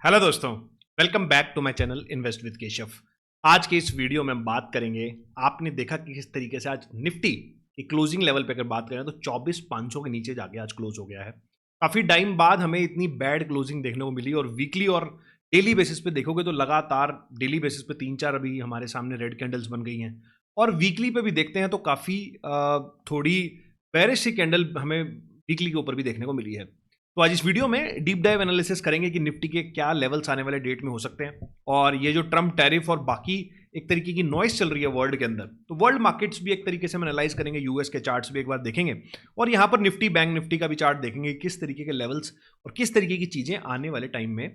Hello दोस्तों, welcome back to my channel invest with Keshav. आज के इस वीडियो में हम बात करेंगे, आपने देखा कि किस तरीके से आज निफ्टी की क्लोजिंग लेवल पे अगर बात करें तो 24,500 के नीचे जाके आज क्लोज हो गया है। काफ़ी टाइम बाद हमें इतनी बैड क्लोजिंग देखने को मिली और वीकली और डेली बेसिस पे देखोगे तो लगातार डेली बेसिस पे 3-4 अभी हमारे सामने रेड कैंडल्स बन गई हैं और वीकली पे भी देखते हैं तो काफ़ी थोड़ी बेरिश सी कैंडल हमें वीकली के ऊपर भी देखने को मिली है। तो आज इस वीडियो में डीप डाइव एनालिसिस करेंगे कि निफ्टी के क्या लेवल्स आने वाले डेट में हो सकते हैं और ये जो ट्रम्प टैरिफ और बाकी एक तरीके की नॉइस चल रही है वर्ल्ड के अंदर, तो वर्ल्ड मार्केट्स भी एक तरीके से हम एनालाइज करेंगे, यूएस के चार्ट्स भी एक बार देखेंगे और यहाँ पर निफ्टी बैंक निफ्टी का भी चार्ट देखेंगे किस तरीके के लेवल्स और किस तरीके की चीजें आने वाले टाइम में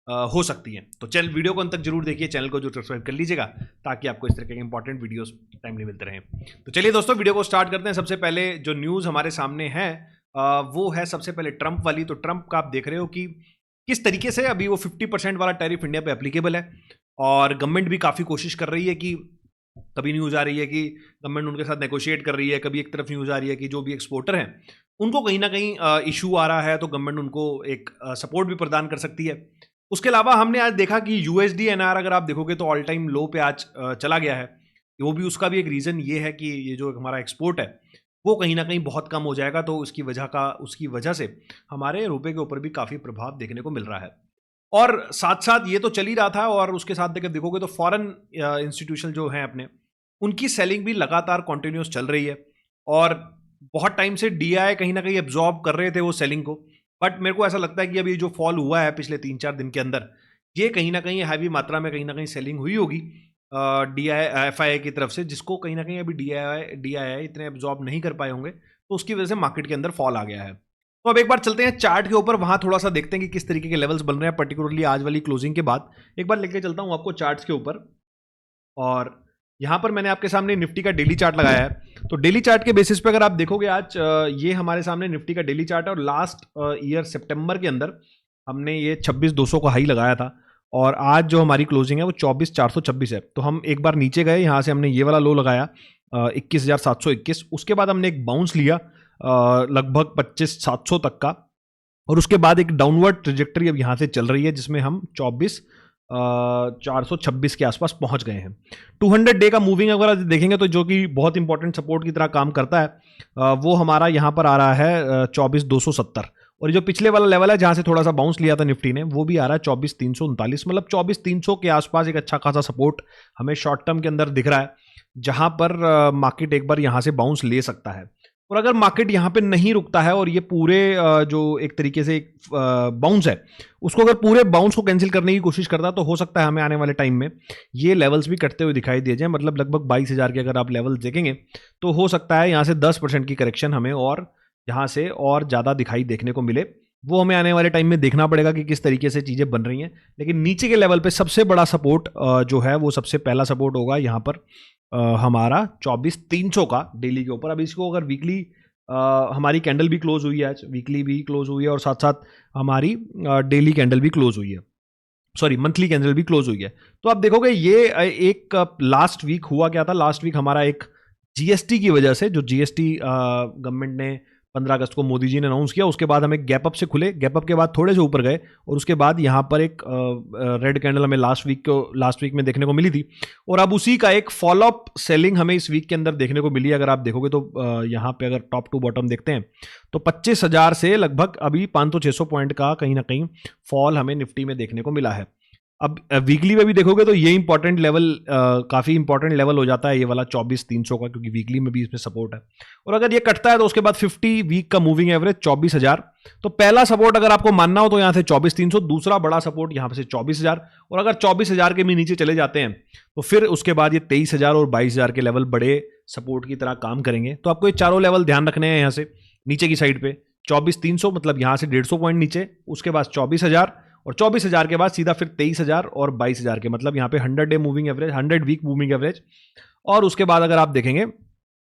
हो सकती हैं। तो चल वीडियो को अंत तक जरूर देखिए, चैनल को जो सब्सक्राइब कर लीजिएगा ताकि आपको इस तरह के इंपॉर्टेंट वीडियोस टाइमली मिलते रहें। तो चलिए दोस्तों, वीडियो को स्टार्ट करते हैं। सबसे पहले जो न्यूज़ हमारे सामने है वो है सबसे पहले ट्रंप वाली। तो ट्रंप का आप देख रहे हो कि किस तरीके से अभी वो 50% वाला टैरिफ इंडिया पे एप्लीकेबल है और गवर्नमेंट भी काफ़ी कोशिश कर रही है कि कभी न्यूज़ आ रही है कि गवर्नमेंट उनके साथ नेगोशिएट कर रही है, कभी एक तरफ न्यूज़ आ रही है कि जो भी एक्सपोर्टर हैं उनको कहीं ना कहीं इशू आ रहा है तो गवर्नमेंट उनको एक सपोर्ट भी प्रदान कर सकती है। उसके अलावा हमने आज देखा कि यूएसडी एनआर अगर आप देखोगे तो ऑल टाइम लो पे आज चला गया है। वो भी उसका भी एक रीज़न ये है कि ये जो हमारा एक्सपोर्ट है वो कहीं ना कहीं बहुत कम हो जाएगा, तो उसकी वजह से हमारे रुपए के ऊपर भी काफ़ी प्रभाव देखने को मिल रहा है। और साथ साथ ये तो चल ही रहा था और उसके साथ अगर देखोगे तो फॉरेन इंस्टीट्यूशन जो हैं अपने, उनकी सेलिंग भी लगातार कॉन्टिन्यूस चल रही है और बहुत टाइम से डीआई कहीं ना कहीं एब्जॉर्ब कर रहे थे वो सेलिंग को। बट मेरे को ऐसा लगता है कि अभी जो फॉल हुआ है पिछले 3-4 दिन के अंदर, ये कहीं ना कहीं हैवी मात्रा में कहीं ना कहीं सेलिंग हुई होगी डीआई एफआईआई की तरफ से, जिसको कहीं ना कहीं अभी डीआई इतने एब्जॉर्ब नहीं कर पाए होंगे, तो उसकी वजह से मार्केट के अंदर फॉल आ गया है। तो अब एक बार चलते हैं चार्ट के ऊपर, वहां थोड़ा सा देखते हैं कि किस तरीके के लेवल्स बन रहे हैं पर्टिकुलरली आज वाली क्लोजिंग के बाद। एक बार लेके चलता हूं आपको चार्ट्स के ऊपर और यहां पर मैंने आपके सामने निफ्टी का डेली चार्ट लगाया है। तो डेली चार्ट के बेसिस पे अगर आप देखोगे आज ये हमारे सामने निफ्टी का डेली चार्ट है और लास्ट ईयर सितंबर के अंदर हमने ये 26,200 का हाई लगाया था और आज जो हमारी क्लोजिंग है वो 24,426 है। तो हम एक बार नीचे गए, यहाँ से हमने ये वाला लो लगाया 21,721। उसके बाद हमने एक बाउंस लिया लगभग 25,700 तक का और उसके बाद एक डाउनवर्ड ट्रेजेक्टरी अब यहाँ से चल रही है जिसमें हम 24,426 के आसपास पहुंच गए हैं। 200 डे का मूविंग अगर देखेंगे तो जो कि बहुत इंपॉर्टेंट सपोर्ट की तरह काम करता है वो हमारा यहाँ पर आ रहा है 24,270 और जो पिछले वाला लेवल है जहां से थोड़ा सा बाउंस लिया था निफ्टी ने वो भी आ रहा है 24,339। मतलब 24,300 के आसपास एक अच्छा खासा सपोर्ट हमें शॉर्ट टर्म के अंदर दिख रहा है, जहां पर मार्केट एक बार यहां से बाउंस ले सकता है। और अगर मार्केट यहाँ पे नहीं रुकता है और ये पूरे जो एक तरीके से बाउंस है उसको अगर पूरे बाउंस को कैंसिल करने की कोशिश करता है तो हो सकता है हमें आने वाले टाइम में ये लेवल्स भी कटते हुए दिखाई दिए जाए। मतलब लगभग 22,000 के अगर आप लेवल देखेंगे तो हो सकता है यहाँ से 10% की करेक्शन हमें और यहाँ से और ज़्यादा दिखाई देखने को मिले। वो हमें आने वाले टाइम में देखना पड़ेगा कि किस तरीके से चीज़ें बन रही हैं। लेकिन नीचे के लेवल पे सबसे बड़ा सपोर्ट जो है वो सबसे पहला सपोर्ट होगा यहाँ पर हमारा 24,300 का डेली के ऊपर। अब इसको अगर वीकली हमारी कैंडल भी क्लोज हुई है आज, वीकली भी क्लोज हुई है और साथ साथ हमारी डेली कैंडल भी क्लोज हुई है, सॉरी मंथली कैंडल भी क्लोज हुई है। तो आप देखोगे ये एक लास्ट वीक हुआ क्या था, लास्ट वीक हमारा एक जीएसटी की वजह से, जो जीएसटी गवर्नमेंट ने 15 अगस्त को मोदी जी ने अनाउंस किया, उसके बाद हमें गैप अप से खुले, गैप अप के बाद थोड़े से ऊपर गए और उसके बाद यहाँ पर एक रेड कैंडल हमें लास्ट वीक में देखने को मिली थी और अब उसी का एक फॉलोअप सेलिंग हमें इस वीक के अंदर देखने को मिली। अगर आप देखोगे तो यहाँ पे अगर टॉप टू बॉटम देखते हैं तो 25,000 से लगभग अभी 500-600 पॉइंट का कहीं ना कहीं फॉल हमें निफ्टी में देखने को मिला है। अब वीकली में भी देखोगे तो ये इंपॉर्टेंट लेवल, काफ़ी इंपॉर्टेंट लेवल हो जाता है ये वाला 24,300 का, क्योंकि वीकली में भी इसमें सपोर्ट है। और अगर ये कटता है तो उसके बाद 50 वीक का मूविंग एवरेज 24,000। तो पहला सपोर्ट अगर आपको मानना हो तो यहाँ से 24,300, दूसरा बड़ा सपोर्ट यहाँ से 24,000 और अगर 24,000 के भी नीचे चले जाते हैं तो फिर उसके बाद ये 23,000 और 22,000 के लेवल बड़े सपोर्ट की तरह काम करेंगे। तो आपको ये चारों लेवल ध्यान रखने हैं। यहाँ से नीचे की साइड पे 24,300 मतलब यहाँ से 150 पॉइंट नीचे, उसके बाद 24,000 और 24,000 के बाद सीधा फिर 23,000 और 22,000 के, मतलब यहाँ पे 100 day moving average, 100 week moving average. और उसके बाद अगर आप देखेंगे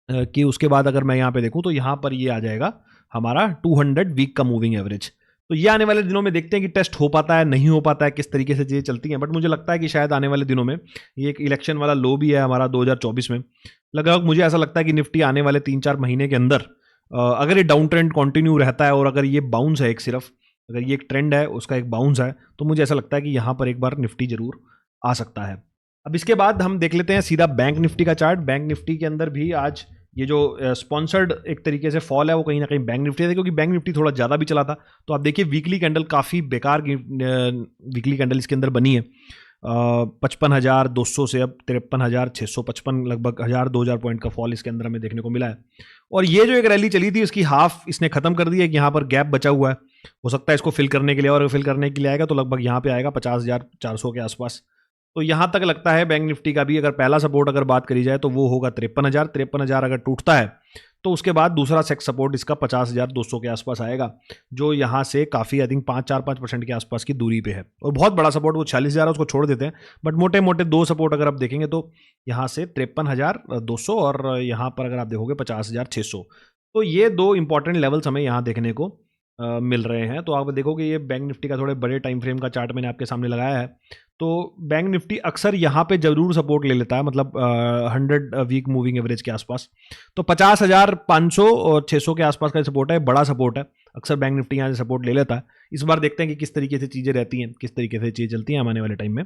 कि उसके बाद अगर मैं यहाँ पे देखूँ तो यहाँ पर ये आ जाएगा हमारा 200 वीक का मूविंग एवरेज। तो ये आने वाले दिनों में देखते हैं कि टेस्ट हो पाता है नहीं हो पाता है, किस तरीके से चीज़ें चलती हैं। बट मुझे लगता है कि शायद आने वाले दिनों में ये एक इलेक्शन वाला लो भी है हमारा 2024 में, लगभग मुझे ऐसा लगता है कि निफ्टी आने वाले 3-4 महीने के अंदर अगर ये डाउन ट्रेंड कंटिन्यू रहता है और अगर ये बाउंस है एक सिर्फ अगर ये एक ट्रेंड है, उसका एक बाउंस है, तो मुझे ऐसा लगता है कि यहाँ पर एक बार निफ्टी जरूर आ सकता है। अब इसके बाद हम देख लेते हैं सीधा बैंक निफ्टी का चार्ट। बैंक निफ्टी के अंदर भी आज ये जो स्पॉन्सर्ड एक तरीके से फॉल है वो कहीं ना कहीं बैंक निफ्टी है, क्योंकि बैंक निफ्टी थोड़ा ज़्यादा भी चला था। तो आप देखिए वीकली कैंडल काफ़ी बेकार वीकली कैंडल इसके अंदर बनी है। 55,200 से अब 53,655, लगभग 1,000-2,000 पॉइंट का फॉल इसके अंदर हमें देखने को मिला है। और ये जो एक रैली चली थी उसकी हाफ इसने खत्म कर दी है कि यहाँ पर गैप बचा हुआ है, हो सकता है इसको फिल करने के लिए, और फिल करने के लिए आएगा तो लगभग यहाँ पे आएगा 50,400 के आसपास। तो यहाँ तक लगता है बैंक निफ्टी का भी अगर पहला सपोर्ट अगर बात करी जाए तो वो होगा 53,000। 53,000 अगर टूटता है तो उसके बाद दूसरा सेक्स सपोर्ट इसका 50,200 के आसपास आएगा, जो यहाँ से काफ़ी आई थिंक 5-4-5% के आसपास की दूरी पे है। और बहुत बड़ा सपोर्ट वो 46,000 है, उसको छोड़ देते हैं, बट मोटे मोटे दो सपोर्ट अगर आप देखेंगे तो यहाँ से 53,200 और यहाँ पर अगर आप देखोगे 50,600। तो ये दो इंपॉर्टेंट लेवल्स हमें यहाँ देखने को मिल रहे हैं। तो आप देखोगे ये बैंक निफ्टी का थोड़े बड़े टाइम फ्रेम का चार्ट मैंने आपके सामने लगाया है। तो बैंक निफ्टी अक्सर यहाँ पे जरूर सपोर्ट ले लेता है, मतलब 100 वीक मूविंग एवरेज के आसपास। तो 50,500 और 600 के आसपास का सपोर्ट है, बड़ा सपोर्ट है, अक्सर बैंक निफ्टी यहाँ से सपोर्ट ले लेता है। इस बार देखते हैं कि किस तरीके से चीज़ें रहती हैं, किस तरीके से चीज़ें चलती हैं, आने वाले टाइम में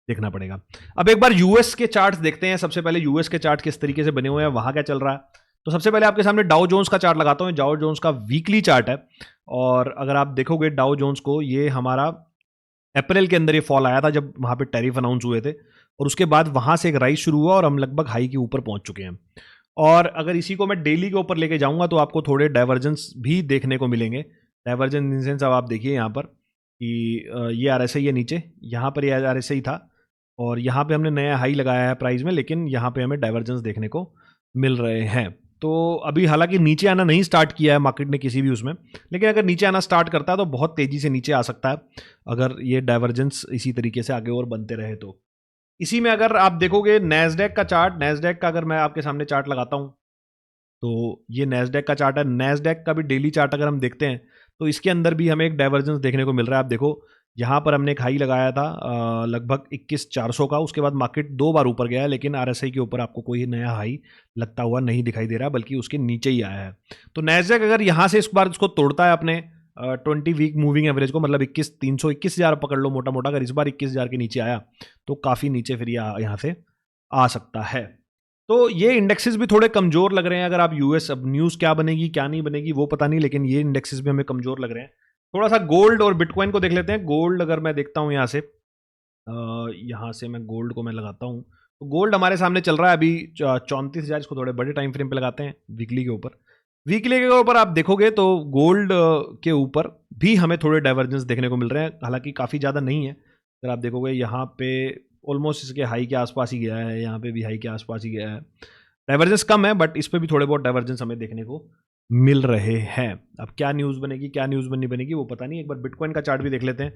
देखना पड़ेगा। अब एक बार यूएस के चार्ट्स देखते हैं। सबसे पहले यूएस के चार्ट किस तरीके से बने हुए हैं, वहाँ क्या चल रहा है। तो सबसे पहले आपके सामने डाउ जोन्स का चार्ट लगाता हूँ। डाउ जोन्स का वीकली चार्ट है, और अगर आप देखोगे डाउ जोन्स को, ये हमारा अप्रैल के अंदर ये फॉल आया था जब वहाँ पे टैरिफ अनाउंस हुए थे, और उसके बाद वहाँ से एक राइज शुरू हुआ और हम लगभग हाई के ऊपर पहुँच चुके हैं। और अगर इसी को मैं डेली के ऊपर लेके जाऊँगा तो आपको थोड़े डाइवर्जेंस भी देखने को मिलेंगे। डाइवर्जेंस इन सेंस अब आप देखिए यहाँ पर कि ये RSI है नीचे, यहाँ पर ये RSI था, और यहाँ पे हमने नया हाई लगाया है प्राइस में, लेकिन यहाँ पे हमें डाइवर्जेंस देखने को मिल रहे हैं। तो अभी हालांकि नीचे आना नहीं स्टार्ट किया है मार्केट ने किसी भी उसमें, लेकिन अगर नीचे आना स्टार्ट करता है तो बहुत तेज़ी से नीचे आ सकता है अगर ये डाइवर्जेंस इसी तरीके से आगे और बनते रहे तो। इसी में अगर आप देखोगे नैस्डैक का चार्ट, नैस्डैक का अगर मैं आपके सामने चार्ट लगाता हूँ तो ये नैस्डैक का चार्ट है। नैस्डैक का भी डेली चार्ट अगर हम देखते हैं तो इसके अंदर भी हमें एक डाइवर्जेंस देखने को मिल रहा है। आप देखो यहाँ पर हमने एक हाई लगाया था लगभग 21,400 का, उसके बाद मार्केट 2 बार ऊपर गया है, लेकिन RSI के ऊपर आपको कोई नया हाई लगता हुआ नहीं दिखाई दे रहा, बल्कि उसके नीचे ही आया है। तो नैस्डैक अगर यहाँ से इस बार इसको तोड़ता है अपने 20 वीक मूविंग एवरेज को, मतलब 21,321,000 पकड़ लो मोटा मोटा, अगर इस बार 21,000 के नीचे आया तो काफ़ी नीचे फिर यहाँ से आ सकता है। तो ये इंडेक्सेस भी थोड़े कमज़ोर लग रहे हैं। अगर आप यूएस, अब न्यूज़ क्या बनेगी क्या नहीं बनेगी वो पता नहीं, लेकिन ये इंडेक्सेस भी हमें कमज़ोर लग रहे हैं। थोड़ा सा गोल्ड और बिटकॉइन को देख लेते हैं। गोल्ड अगर मैं देखता हूँ यहाँ से मैं गोल्ड को मैं लगाता हूँ, तो गोल्ड हमारे सामने चल रहा है अभी 34,000। इसको थोड़े बड़े टाइम फ्रेम पे लगाते हैं, वीकली के ऊपर। वीकली के ऊपर आप देखोगे तो गोल्ड के ऊपर भी हमें थोड़े डाइवर्जेंस देखने को मिल रहे हैं, हालांकि काफ़ी ज़्यादा नहीं है। अगर आप देखोगे यहाँ पे ऑलमोस्ट इसके हाई के आसपास ही गया है, यहाँ पे भी हाई के आसपास ही गया है। डाइवर्जेंस कम है, बट इस पर भी थोड़े बहुत डाइवर्जेंस हमें देखने को मिल रहे हैं। अब क्या न्यूज़ बनेगी क्या न्यूज़ नहीं बनेगी वो पता नहीं। एक बार बिटकॉइन का चार्ट भी देख लेते हैं।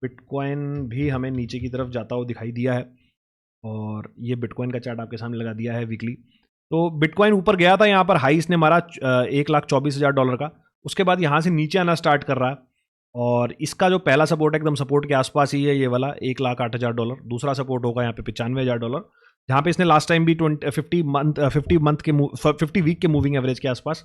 बिटकॉइन भी हमें नीचे की तरफ जाता हुआ दिखाई दिया है, और ये बिटकॉइन का चार्ट आपके सामने लगा दिया है वीकली। तो बिटकॉइन ऊपर गया था, यहाँ पर हाई इसने मारा $1,24,000 का, उसके बाद यहाँ से नीचे आना स्टार्ट कर रहा है, और इसका जो पहला सपोर्ट है एकदम सपोर्ट के आसपास ही है, ये वाला $1,08,000। दूसरा सपोर्ट होगा यहाँ पे $95,000, जहाँ पे इसने लास्ट टाइम भी 50 वीक के मूविंग एवरेज के आसपास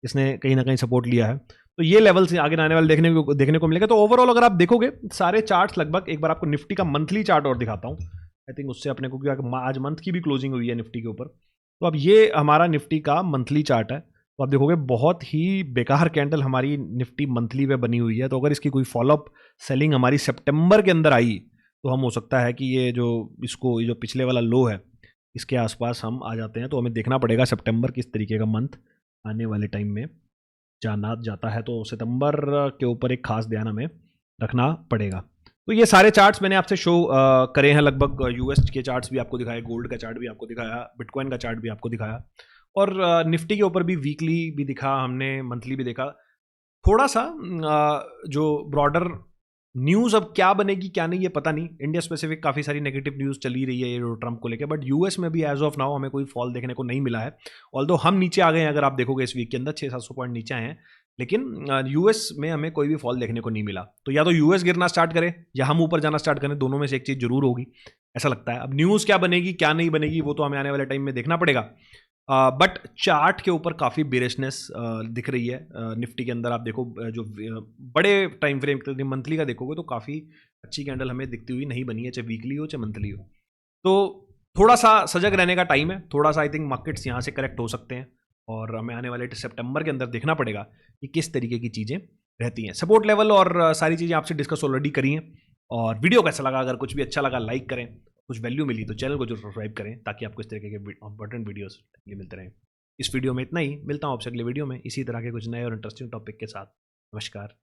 इसने कहीं ना कहीं सपोर्ट लिया है। तो ये लेवल से आगे आने वाले देखने को मिलेगा। तो ओवरऑल अगर आप देखोगे सारे चार्ट्स लगभग, एक बार आपको निफ्टी का मंथली चार्ट और दिखाता हूँ, आई थिंक उससे अपने को, क्योंकि आज मंथ की भी क्लोजिंग हुई है निफ्टी के ऊपर। तो अब ये हमारा निफ्टी का मंथली चार्ट है, तो आप देखोगे बहुत ही बेकार कैंडल हमारी निफ्टी मंथली पे बनी हुई है। तो अगर इसकी कोई फॉलोअप सेलिंग हमारी सितंबर के अंदर आई तो हम हो सकता है कि ये जो पिछले वाला लो है इसके आसपास हम आ जाते हैं। तो हमें देखना पड़ेगा सितंबर किस तरीके का मंथ आने वाले टाइम में जाता है, तो सितंबर के ऊपर एक खास ध्यान हमें रखना पड़ेगा। तो ये सारे चार्ट्स मैंने आपसे शो करे हैं लगभग। यूएस के चार्ट्स भी आपको दिखाए, गोल्ड का चार्ट भी आपको दिखाया, बिटकॉइन का चार्ट भी आपको दिखाया, और निफ्टी के ऊपर भी वीकली भी दिखा हमने, मंथली भी देखा। थोड़ा सा जो ब्रॉडर न्यूज़ अब क्या बनेगी क्या नहीं ये पता नहीं। इंडिया स्पेसिफिक काफ़ी सारी नेगेटिव न्यूज़ चली रही है ये ट्रंप को लेकर, बट यूएस में भी एज ऑफ नाउ हमें कोई फॉल देखने को नहीं मिला है। ऑल्दो हम नीचे आ गए हैं, अगर आप देखोगे इस वीक के अंदर 600-700 पॉइंट नीचे आए हैं, लेकिन यूएस में हमें कोई भी फॉल देखने को नहीं मिला। तो या तो यूएस गिरना स्टार्ट करे या हम ऊपर जाना स्टार्ट करें, दोनों में से एक चीज़ जरूर होगी, ऐसा लगता है। अब न्यूज़ क्या बनेगी क्या नहीं बनेगी वो तो हमें आने वाले टाइम में देखना पड़ेगा। बट चार्ट के ऊपर काफ़ी बेरिशनेस दिख रही है। निफ्टी के अंदर आप देखो जो बड़े टाइम फ्रेम मंथली का देखोगे तो काफ़ी अच्छी कैंडल हमें दिखती हुई नहीं बनी है, चाहे वीकली हो चाहे मंथली हो। तो थोड़ा सा सजग रहने का टाइम है, थोड़ा सा आई थिंक मार्केट्स यहाँ से करेक्ट हो सकते हैं और हमें आने वाले सितंबर के अंदर देखना पड़ेगा कि किस तरीके की चीज़ें रहती हैं। सपोर्ट लेवल और सारी चीज़ें आपसे डिस्कस ऑलरेडी करी हैं। और वीडियो कैसा लगा, अगर कुछ भी अच्छा लगा लाइक करें, कुछ वैल्यू मिली तो चैनल को जो सब्सक्राइब करें ताकि आपको इस तरीके के इंपॉर्टेंट वीडियोस मिलते रहें। इस वीडियो में इतना ही, मिलता हूँ आपसे अगले वीडियो में इसी तरह के कुछ नए और इंटरेस्टिंग टॉपिक के साथ। नमस्कार।